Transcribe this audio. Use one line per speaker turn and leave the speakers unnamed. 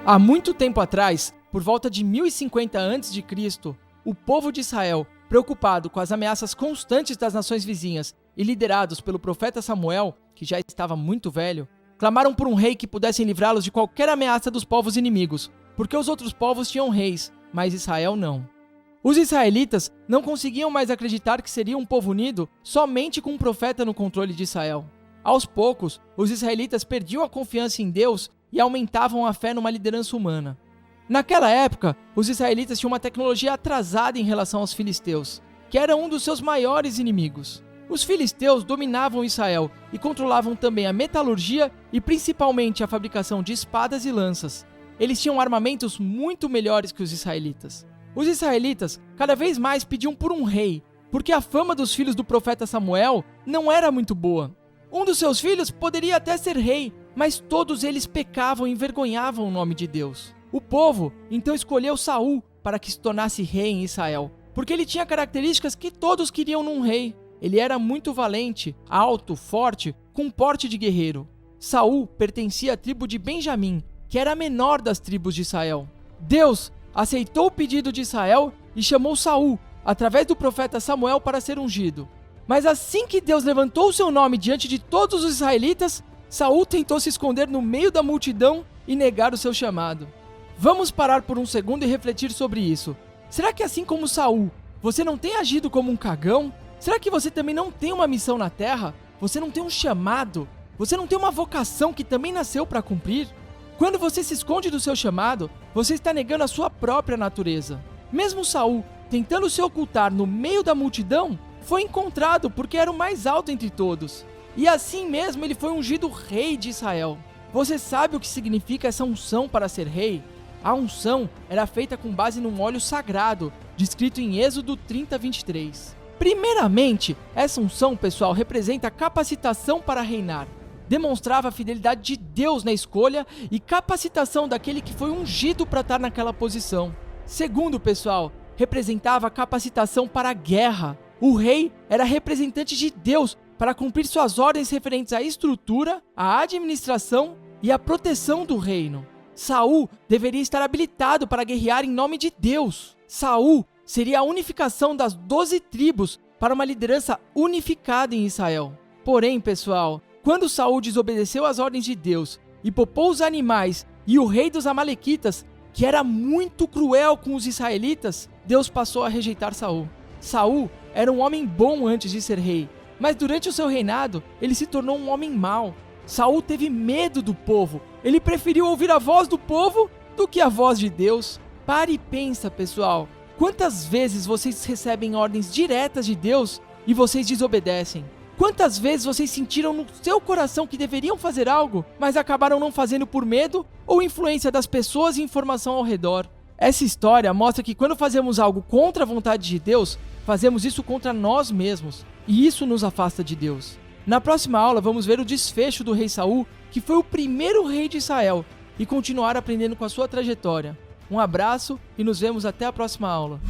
Há muito tempo atrás, por volta de 1050 a.C., o povo de Israel, preocupado com as ameaças constantes das nações vizinhas e liderados pelo profeta Samuel, que já estava muito velho, clamaram por um rei que pudesse livrá-los de qualquer ameaça dos povos inimigos, porque os outros povos tinham reis, mas Israel não. Os israelitas não conseguiam mais acreditar que seria um povo unido somente com um profeta no controle de Israel. Aos poucos, os israelitas perdiam a confiança em Deus e aumentavam a fé numa liderança humana. Naquela época, os israelitas tinham uma tecnologia atrasada em relação aos filisteus, que era um dos seus maiores inimigos. Os filisteus dominavam Israel e controlavam também a metalurgia e principalmente a fabricação de espadas e lanças. Eles tinham armamentos muito melhores que os israelitas. Os israelitas cada vez mais pediam por um rei, porque a fama dos filhos do profeta Samuel não era muito boa. Um dos seus filhos poderia até ser rei, mas todos eles pecavam e envergonhavam o nome de Deus. O povo então escolheu Saul para que se tornasse rei em Israel, porque ele tinha características que todos queriam num rei. Ele era muito valente, alto, forte, com porte de guerreiro. Saul pertencia à tribo de Benjamim, que era a menor das tribos de Israel. Deus aceitou o pedido de Israel e chamou Saul, através do profeta Samuel, para ser ungido. Mas assim que Deus levantou o seu nome diante de todos os israelitas, Saul tentou se esconder no meio da multidão e negar o seu chamado. Vamos parar por um segundo e refletir sobre isso. Será que assim como Saul, você não tem agido como um cagão? Será que você também não tem uma missão na terra? Você não tem um chamado? Você não tem uma vocação que também nasceu para cumprir? Quando você se esconde do seu chamado, você está negando a sua própria natureza. Mesmo Saul, tentando se ocultar no meio da multidão, foi encontrado porque era o mais alto entre todos. E assim mesmo ele foi ungido rei de Israel. Você sabe o que significa essa unção para ser rei? A unção era feita com base num óleo sagrado, descrito em Êxodo 30:23. Primeiramente, essa unção, pessoal, representa a capacitação para reinar. Demonstrava a fidelidade de Deus na escolha e capacitação daquele que foi ungido para estar naquela posição. Segundo, pessoal, representava a capacitação para a guerra. O rei era representante de Deus para cumprir suas ordens referentes à estrutura, à administração e à proteção do reino. Saul deveria estar habilitado para guerrear em nome de Deus. Saul seria a unificação das 12 tribos para uma liderança unificada em Israel. Porém, pessoal, quando Saul desobedeceu às ordens de Deus e poupou os animais e o rei dos amalequitas, que era muito cruel com os israelitas, Deus passou a rejeitar Saul. Saul era um homem bom antes de ser rei, mas durante o seu reinado, ele se tornou um homem mau. Saul teve medo do povo. Ele preferiu ouvir a voz do povo do que a voz de Deus. Pare e pensa, pessoal. Quantas vezes vocês recebem ordens diretas de Deus e vocês desobedecem? Quantas vezes vocês sentiram no seu coração que deveriam fazer algo, mas acabaram não fazendo por medo ou influência das pessoas e informação ao redor? Essa história mostra que quando fazemos algo contra a vontade de Deus, fazemos isso contra nós mesmos, e isso nos afasta de Deus. Na próxima aula vamos ver o desfecho do rei Saul, que foi o primeiro rei de Israel, e continuar aprendendo com a sua trajetória. Um abraço e nos vemos até a próxima aula.